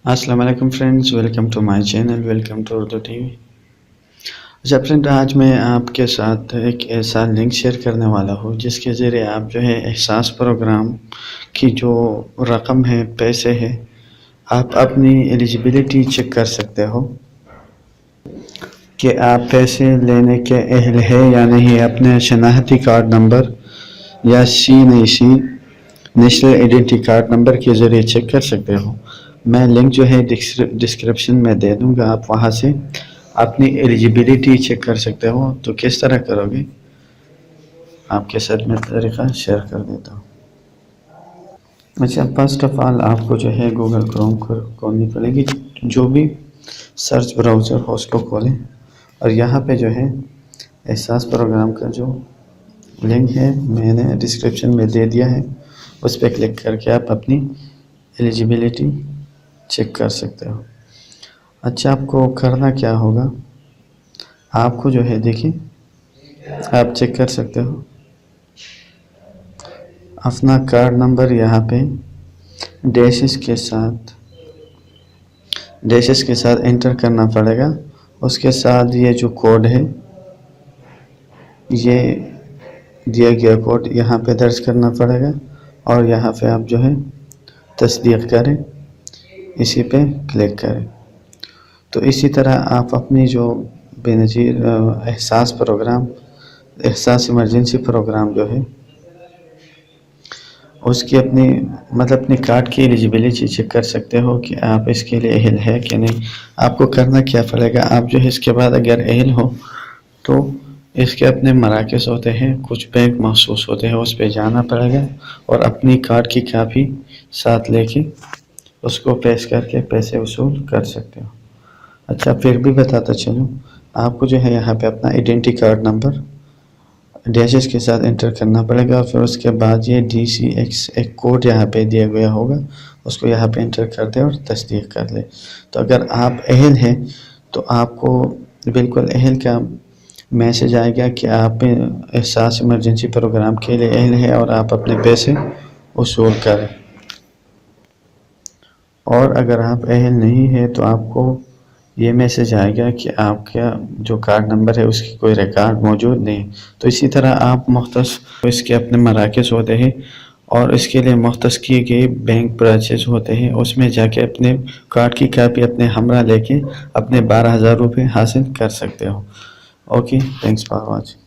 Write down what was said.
السلام علیکم friends, welcome to my channel, welcome to Urdu TV وی۔ اچھا فرینڈ، آج میں آپ کے ساتھ ایک ایسا لنک شیئر کرنے والا ہوں جس کے ذریعے آپ جو ہے احساس پروگرام کی جو رقم ہے، پیسے ہے، آپ اپنی ایلیجیبلٹی چیک کر سکتے ہو کہ آپ پیسے لینے کے اہل ہے یا نہیں۔ اپنے شناختی کارڈ نمبر یا CNAC national identity card number کے ذریعے چیک کر سکتے ہو۔ میں لنک جو ہے ڈسکرپشن میں دے دوں گا، آپ وہاں سے اپنی ایلیجیبلٹی چیک کر سکتے ہو۔ تو کس طرح کرو گے، آپ کے ساتھ میں طریقہ شیئر کر دیتا ہوں۔ اچھا، فرسٹ آف آل آپ کو جو ہے گوگل کروم کھولنی پڑے گی، جو بھی سرچ براؤزر ہو اس کو کھولیں، اور یہاں پہ جو ہے احساس پروگرام کا جو لنک ہے میں نے ڈسکرپشن میں دے دیا ہے، اس پہ کلک کر کے آپ اپنی ایلیجیبلٹی چیک کر سکتے ہو۔ اچھا، آپ کو کرنا کیا ہوگا، آپ کو جو ہے دیکھیں، آپ چیک کر سکتے ہو اپنا کارڈ نمبر یہاں پہ ڈیشز کے ساتھ انٹر کرنا پڑے گا۔ اس کے ساتھ یہ جو کوڈ ہے، یہ دیا گیا کوڈ یہاں پہ درج کرنا پڑے گا، اور یہاں پہ آپ جو ہے تصدیق کریں، اسی پہ کلک کریں۔ تو اسی طرح آپ اپنی جو بے نظیر احساس ایمرجنسی پروگرام جو ہے اس کی اپنی کارڈ کی ایلیجیبلٹی چیک کر سکتے ہو کہ آپ اس کے لیے اہل ہے کہ نہیں۔ آپ کو کرنا کیا پڑے گا، آپ جو ہے اس کے بعد اگر اہل ہو تو اس کے اپنے مراکز ہوتے ہیں، کچھ بینک مخصوص ہوتے ہیں، اس پہ جانا پڑے گا اور اپنی کارڈ کی کاپی ساتھ لے کے اس کو پیش کر کے پیسے وصول کر سکتے ہو۔ اچھا، پھر بھی بتاتا چلوں، آپ کو جو ہے یہاں پہ اپنا آئیڈینٹی کارڈ نمبر ڈیشز کے ساتھ انٹر کرنا پڑے گا، پھر اس کے بعد یہ DCX ایک کوڈ یہاں پہ دیا گیا ہوگا، اس کو یہاں پہ انٹر کر دے اور تصدیق کر لے۔ تو اگر آپ اہل ہیں تو آپ کو بالکل اہل کا میسج آئے گا کہ آپ احساس ایمرجنسی پروگرام کے لیے اہل ہے اور آپ اپنے پیسے وصول کریں۔ اور اگر آپ اہل نہیں ہیں تو آپ کو یہ میسج آئے گا کہ آپ کا جو کارڈ نمبر ہے اس کی کوئی ریکارڈ موجود نہیں۔ تو اسی طرح آپ مختص اس کے اپنے مراکز ہوتے ہیں اور اس کے لیے مختص کیے گئے بینک برانچز ہوتے ہیں، اس میں جا کے اپنے کارڈ کی کاپی اپنے ہمراہ لے کے اپنے 12,000 روپے حاصل کر سکتے ہو۔ Okay, thanks for watching.